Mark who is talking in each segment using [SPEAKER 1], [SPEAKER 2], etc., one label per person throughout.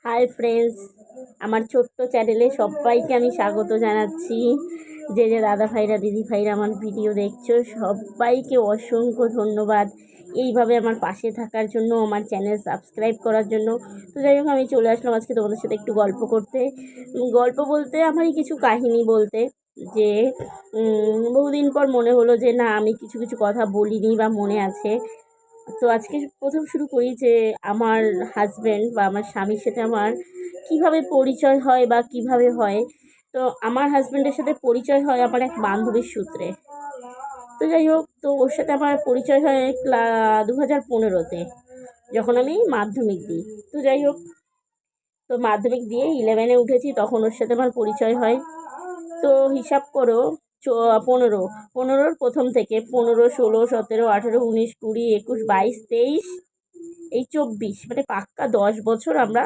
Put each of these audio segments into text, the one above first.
[SPEAKER 1] Hi friends, আমার ছোট্ট চ্যানেলে সবাইকে আমি স্বাগত জানাচ্ছি। যে দাদা ভাইরা দিদি ভাইরা আমার ভিডিও দেখছো, সবাইকে অসংখ্য ধন্যবাদ এইভাবে আমার পাশে থাকার জন্য, আমার চ্যানেল সাবস্ক্রাইব করার জন্য। তো যাই হোক, আমি চলে আসলাম আজকে তোমাদের সাথে একটু গল্প করতে। গল্প বলতে আমারই কিছু কাহিনী বলতে, যে বহুদিন পর মনে হলো যে না, আমি কিছু কিছু কথা বলিনি বা মনে আছে। তো আজকে প্রথম শুরু করি যে আমার হাজব্যান্ড বা আমার স্বামীর সাথে আমার কিভাবে পরিচয় হয় বা কিভাবে হয়। তো আমার হাজব্যান্ডের সাথে পরিচয় হয় আমার এক বান্ধবীর সূত্রে। তো যাই হোক, তো ওর সাথে আমার পরিচয় হয় 2015-তে, যখন আমি মাধ্যমিক দিই। তো যাই হোক, তো মাধ্যমিক দিয়ে 11-এ উঠেছি, তখন ওর সাথে আমার পরিচয় হয়। তো হিসাব করো, 15-র প্রথম থেকে 15, 16, 17, 18, 19, 20, 21, 22, 23, এই 24, মানে পাক্কা 10 বছর আমরা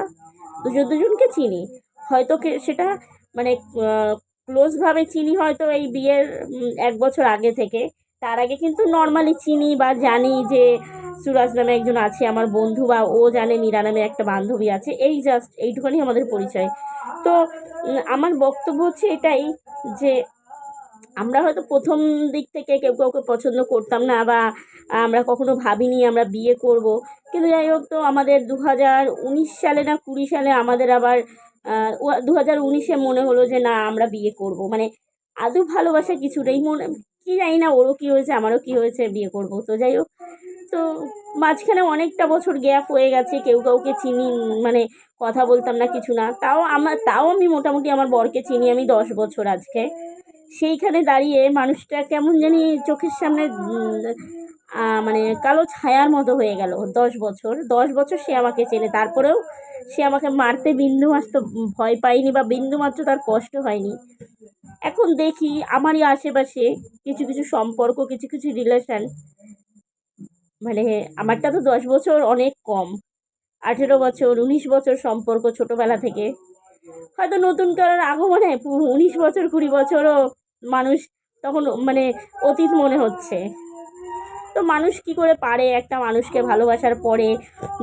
[SPEAKER 1] দুজনকে চিনি। হয়তো সেটা মানে ক্লোজভাবে চিনি হয়তো এই বিয়ের 1 বছর আগে থেকে। তার আগে কিন্তু নর্মালি চিনি বা জানি যে সুরাজ নামে একজন আছে আমার বন্ধু, বা ও জানে মীরা নামে একটা বান্ধবী আছে। এই জাস্ট এইটুখানি আমাদের পরিচয়। তো আমার বক্তব্য হচ্ছে এটাই, যে আমরা হয়তো প্রথম দিক থেকে কেউ কাউকে পছন্দ করতাম না, বা আমরা কখনো ভাবিনি আমরা বিয়ে করব। কিন্তু যাই হোক, তো আমাদের 2019 সালে না 20 সালে আমাদের আবার 2019-এ মনে হলো যে না, আমরা বিয়ে করব। মানে আদৌ ভালোবাসা কিছুটাই মনে, কি জানি না, ওরও কী হয়েছে আমারও কী হয়েছে, বিয়ে করব। তো যাই হোক, তো মাঝখানে অনেকটা বছর গ্যাপ হয়ে গেছে, কেউ কাউকে চিনি, মানে কথা বলতাম না, কিছু না। তাও আমি মোটামুটি আমার বরকে চিনি আমি 10 বছর আজকে। সেইখানে দাঁড়িয়ে মানুষটা কেমন জানি চোখের সামনে মানে কালো ছায়ার মতো হয়ে গেল। 10 বছর, 10 বছর সে আমাকে চেনে, তারপরেও সে আমাকে মারতে বিন্দুমাত্র ভয় পায়নি বা বিন্দুমাত্র তার কষ্ট হয়নি। এখন দেখি আমারই আশেপাশে কিছু কিছু সম্পর্ক, কিছু কিছু রিলেশন, মানে আমারটা তো 10 বছর অনেক কম, 18 বছর, 19 বছর সম্পর্ক ছোটবেলা থেকে। হয়তো নতুন কারোর আগমনে 19 বছর, 20 বছরও মানুষ তখন মানে অতীত মনে হচ্ছে। তো মানুষ কি করে পারে একটা মানুষকে ভালোবাসার পরে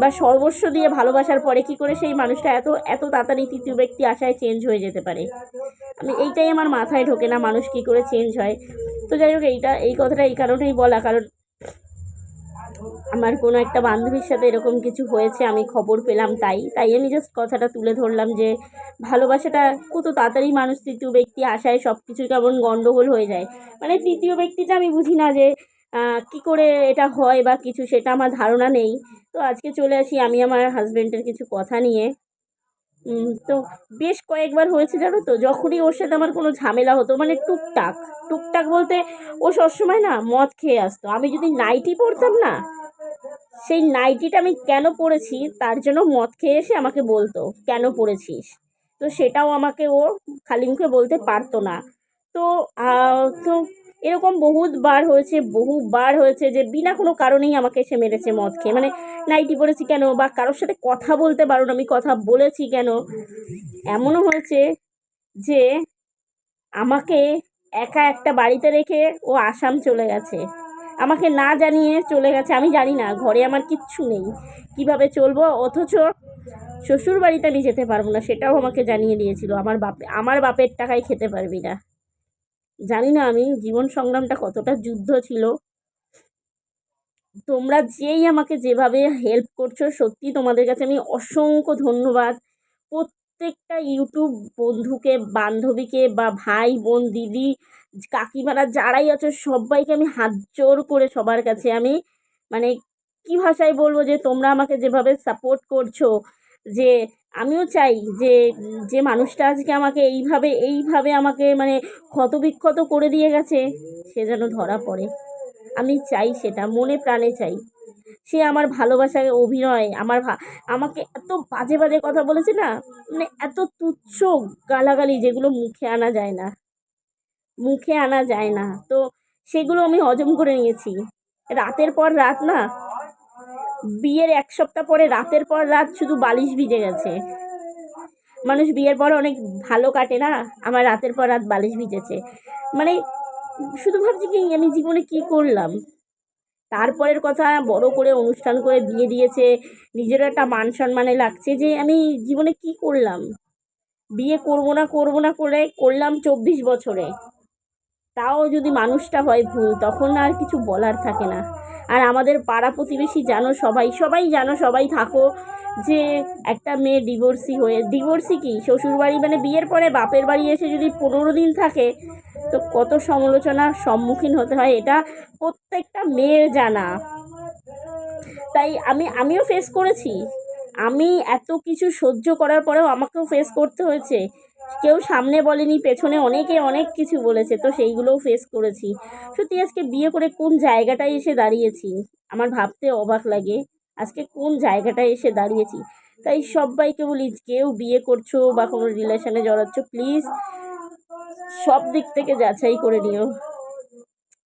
[SPEAKER 1] বা সর্বস্ব দিয়ে ভালোবাসার পরে কি করে সেই মানুষটা এত এত তাড়াতাড়ি তৃতীয় ব্যক্তি আশায় চেঞ্জ হয়ে যেতে পারে? এইটাই আমার মাথায় ঢোকে না, মানুষ কি করে চেঞ্জ হয়। তো যাই হোক, এই কথাটা এই কারণেই বলা, কারণ আমার কোনো একটা বান্ধবীর সাথে এরকম কিছু হয়েছে, আমি খবর পেলাম, তাই আমি জাস্ট কথাটা তুলে ধরলাম যে ভালোবাসাটা কত তাড়াতাড়ি মানুষ তৃতীয় ব্যক্তি আশায় সব কিছু কেমন গণ্ডগোল হয়ে যায়। মানে তৃতীয় ব্যক্তিটা আমি বুঝি না যে কি করে এটা হয় বা কিছু, সেটা আমার ধারণা নেই। তো আজকে চলে আসি আমি আমার হাজব্যান্ডের কিছু কথা নিয়ে। তো বেশ কয়েকবার হয়েছে জানো তো, যখনই ওর সাথে আমার কোনো ঝামেলা হতো, মানে টুকটাক টুকটাক বলতে, ও সবসময় না মদ খেয়ে আসতো। আমি যদি নাইটি পরতাম না, সেই নাইটিটা আমি কেন পরেছি তার জন্য মদ খেয়ে এসে আমাকে বলতো কেন পরেছিস। তো সেটাও আমাকে ও খালি মুখে বলতে পারতো না। তো তো এরকম বহুবার হয়েছে যে বিনা কোনো কারণেই আমাকে এসে মেরেছে মদ খেয়ে। মানে নাইটি পরেছি কেন, বা কারোর সাথে কথা বলতে পারো না, আমি কথা বলেছি কেন। এমনও হয়েছে যে আমাকে একা একটা বাড়িতে রেখে ও আসাম চলে গেছে, আমাকে না জানিয়ে চলে গেছে। আমি জানি না, ঘরে আমার কিচ্ছু নেই, কিভাবে চলবো, অথচ শ্বশুর বাড়িতে আমি যেতে পারবো না, সেটাও আমাকে জানিয়ে দিয়েছিল। আমার বাপের টাকায় খেতে পারবি না। জানি না আমি জীবন সংগ্রামটা কতটা যুদ্ধ ছিল। তোমরা যেই আমাকে যেভাবে হেল্প করছো, সত্যি তোমাদের কাছে আমি অসংখ্য ধন্যবাদ। প্রত্যেকটা ইউটিউব বন্ধুকে, বান্ধবীকে, বা ভাই বোন, দিদি, কাকিমারা যারাই আছো, সবাইকে আমি হাত জোর করে সবার কাছে আমি, মানে কি ভাষায় বলবো, যে তোমরা আমাকে যেভাবে সাপোর্ট করছো, যে আমিও চাই যে যে মানুষটা আজকে আমাকে এইভাবে আমাকে মানে ক্ষতবিক্ষত করে দিয়ে গেছে, সে যেন ধরা পড়ে। আমি চাই, সেটা মনে প্রাণে চাই। সে আমার ভালোবাসায় অভিনয়, আমাকে এত বাজে বাজে কথা বলেছে না, মানে এত তুচ্ছ গালাগালি, যেগুলো মুখে আনা যায় না। তো সেগুলো আমি হজম করে নিয়েছি। রাতের পর রাত না, বিয়ের 1 সপ্তাহ পরে রাতের পর রাত শুধু বালিশ ভিজে গেছে। মানুষ বিয়ের পর অনেক ভালো কাটে না, আমার রাতের পর রাত বালিশ ভিজেছে। মানে শুধু ভাবছি কি আমি জীবনে কি করলাম। তারপরের কথা, বড় করে অনুষ্ঠান করে বিয়ে দিয়েছে, নিজেরও একটা মান সম্মানে লাগছে যে আমি জীবনে কি করলাম, বিয়ে করবো না করে করলাম 24 বছরে। তাও যদি মানুষটা হয় ভুল, তখন আর কিছু বলার থাকে না। আর আমাদের পাড়া প্রতিবেশী জানো, সবাই জানো, সবাই থাকো, যে একটা মেয়ে ডিভোর্সি কি শ্বশুরবাড়ি মানে বিয়ের পরে বাপের বাড়ি এসে যদি 15 দিন থাকে, তো কত সমালোচনার সম্মুখীন হতে হয়, এটা প্রত্যেকটা মেয়ের জানা। তাই আমিও ফেস করেছি। আমি এত কিছু সহ্য করার পরেও আমাকেও ফেস করতে হয়েছে। কেউ সামনে বলেনি, পেছনে অনেকে অনেক কিছু বলেছে, তো সেইগুলোও ফেস করেছি। সত্যি আজকে বিয়ে করে কোন জায়গাটায় এসে দাঁড়িয়েছি আমার ভাবতে অবাক লাগে, আজকে কোন জায়গাটায় এসে দাঁড়িয়েছি। তাই সবাইকে বলি, কেউ বিয়ে করছো বা কোনো রিলেশনে জড়াচ্ছ, প্লিজ সব দিক থেকে যাচাই করে নিও,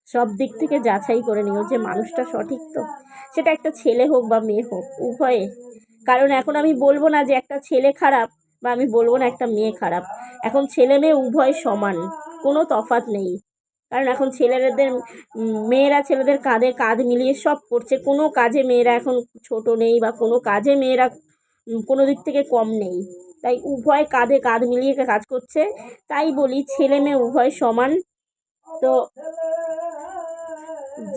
[SPEAKER 1] সব দিক থেকে যাচাই করে নিও যে মানুষটা সঠিক তো। সেটা একটা ছেলে হোক বা মেয়ে হোক, উভয়ে। কারণ এখন আমি বলবো না যে একটা ছেলে খারাপ, বা আমি বলবো না একটা মেয়ে খারাপ। এখন ছেলে মেয়ে উভয় সমান, কোনো তফাৎ নেই। কারণ এখন মেয়েরা ছেলেদের কাঁধে কাঁধ মিলিয়ে সব করছে, কোনো কাজে মেয়েরা এখন ছোট নেই, বা কোনো কাজে মেয়েরা কোনো দিক থেকে কম নেই। তাই উভয় কাঁধে কাঁধ মিলিয়ে কাজ করছে। তাই বলি, ছেলে মেয়ে উভয় সমান। তো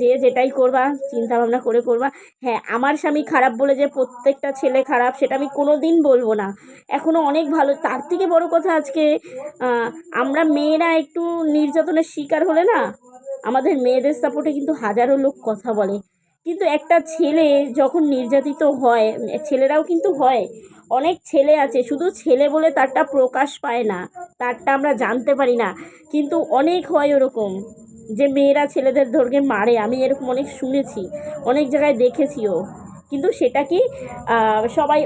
[SPEAKER 1] যে যেটাই করবা চিন্তা ভাবনা করে করবা। হ্যাঁ, আমার স্বামী খারাপ বলে যে প্রত্যেকটা ছেলে খারাপ, সেটা আমি কোনো দিন বলবো না। এখনও অনেক ভালো। তার থেকে বড় কথা, আজকে আমরা মেয়েরা একটু নির্যাতনের শিকার হলে না, আমাদের মেয়েদের সাপোর্টে কিন্তু হাজারো লোক কথা বলে। কিন্তু একটা ছেলে যখন নির্যাতিত হয়, ছেলেরাও কিন্তু হয়, অনেক ছেলে আছে শুধু ছেলে বলে তারটা প্রকাশ পায় না, তারটা আমরা জানতে পারি না, কিন্তু অনেক হয় ওরকম, যে মেয়েরা ছেলেদের ধরে মারে। আমি এরকম অনেক শুনেছি, অনেক জায়গায় দেখেছিও। কিন্তু সেটা কি সবাই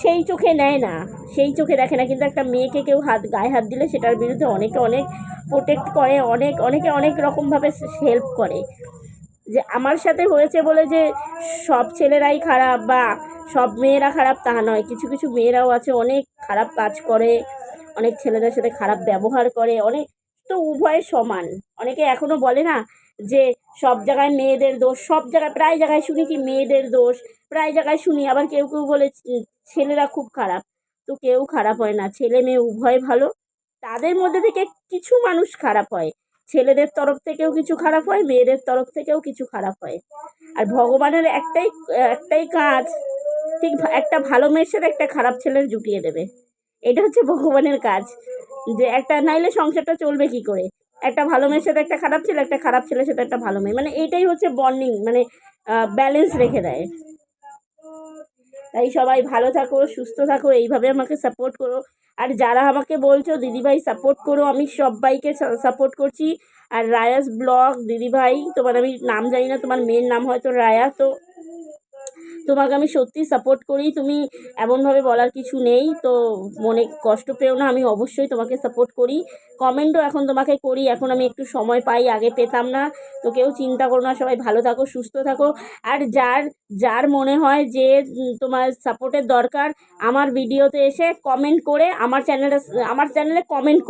[SPEAKER 1] সেই চোখে নেয় না, সেই চোখে দেখে না। কিন্তু একটা মেয়েকে কেউ গায়ে হাত দিলে সেটার বিরুদ্ধে অনেকে অনেক প্রোটেক্ট করে, অনেকে অনেক রকমভাবে হেল্প করে। যে আমার সাথে হয়েছে বলে যে সব ছেলেরাই খারাপ বা সব মেয়েরা খারাপ তা নয়। কিছু কিছু মেয়েরাও আছে অনেক খারাপ কাজ করে, অনেক ছেলেদের সাথে খারাপ ব্যবহার করে, অনেক। তো উভয় সমান। অনেকে এখনো বলে না যে সব জায়গায় মেয়েদের দোষ, সব জায়গায় প্রায় জায়গায় শুনি কি মেয়েদের দোষ, প্রায় জায়গায় শুনি। আবার কেউ কেউ বলে ছেলেরা খুব খারাপ। তো কেউ খারাপ হয় না, ছেলে মেয়ে উভয় ভালো। তাদের মধ্যে থেকে কিছু মানুষ খারাপ হয়, ছেলেদের তরফ থেকেও কিছু খারাপ হয়, মেয়েদের তরফ থেকেও কিছু খারাপ হয়। আর ভগবানের একটাই কাজ, ঠিক একটা ভালো মেয়ের সাথে একটা খারাপ ছেলের জুটিয়ে দেবে। এটা হচ্ছে ভগবানের কাজ। যে একটা, নাইলে সংসারটা চলবে কি করে? একটা ভালো মেয়ের সাথে একটা খারাপ ছেলে, একটা খারাপ ছেলের সাথে একটা ভালো মেয়ে, মানে এইটাই হচ্ছে বন্ডিং, মানে ব্যালেন্স রেখে দেয়। তাই সবাই ভালো থাকো, সুস্থ থাকো, এইভাবে আমাকে সাপোর্ট করো। আর যারা আমাকে বলছো দিদিভাই সাপোর্ট করো, আমি সবাইকে সাপোর্ট করছি। আর রায়াস ব্লগ দিদিভাই, তোমার আমি নাম জানি না, তোমার মেয়ের নাম হয়তো রায়া, তো তোমাকে আমি সত্যি সাপোর্ট করি। তুমি এমনভাবে বলার কিছু নেই, তো মনে কষ্ট পেও না, আমি অবশ্যই তোমাকে সাপোর্ট করি। কমেন্টও এখন তোমাকে করি, এখন আমি একটু সময় পাই, আগে পেতাম না। তো কেউ চিন্তা করো না, সবাই ভালো থাকো, সুস্থ থাকো। আর যার যার মনে হয় যে তোমার সাপোর্টের দরকার, আমার ভিডিওতে এসে কমেন্ট করে আমার চ্যানেলে কমেন্ট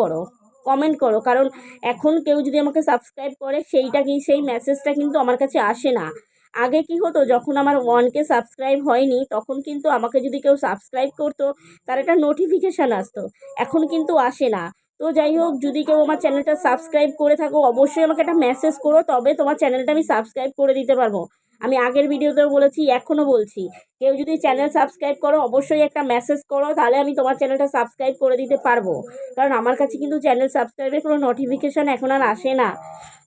[SPEAKER 1] করো। কারণ এখন কেউ যদি আমাকে সাবস্ক্রাইব করে, সেই মেসেজটা কিন্তু আমার কাছে আসে না। আগে কি হতো, যখন আমার 1K সাবস্ক্রাইব হয়নি, তখন কিন্তু আমাকে যদি কেউ সাবস্ক্রাইব করতো, তার একটা নোটিফিকেশান আসতো। এখন কিন্তু আসে না। তো যাই হোক, যদি কেউ আমার চ্যানেলটা সাবস্ক্রাইব করে থাকো, অবশ্যই আমাকে একটা মেসেজ করো, তবে তোমার চ্যানেলটা আমি সাবস্ক্রাইব করে দিতে পারবো। আমি আগের ভিডিওতেও বলেছি, এখনও বলছি, কেউ যদি চ্যানেল সাবস্ক্রাইব করো, অবশ্যই একটা মেসেজ করো, তাহলে আমি তোমার চ্যানেলটা সাবস্ক্রাইব করে দিতে পারবো। কারণ আমার কাছে কিন্তু চ্যানেল সাবস্ক্রাইবের কোনো নোটিফিকেশান এখন আর আসে না।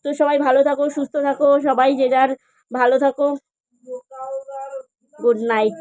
[SPEAKER 1] তো সবাই ভালো থাকো, সুস্থ থাকো, সবাই যে যার ভালো থাকো। Good night.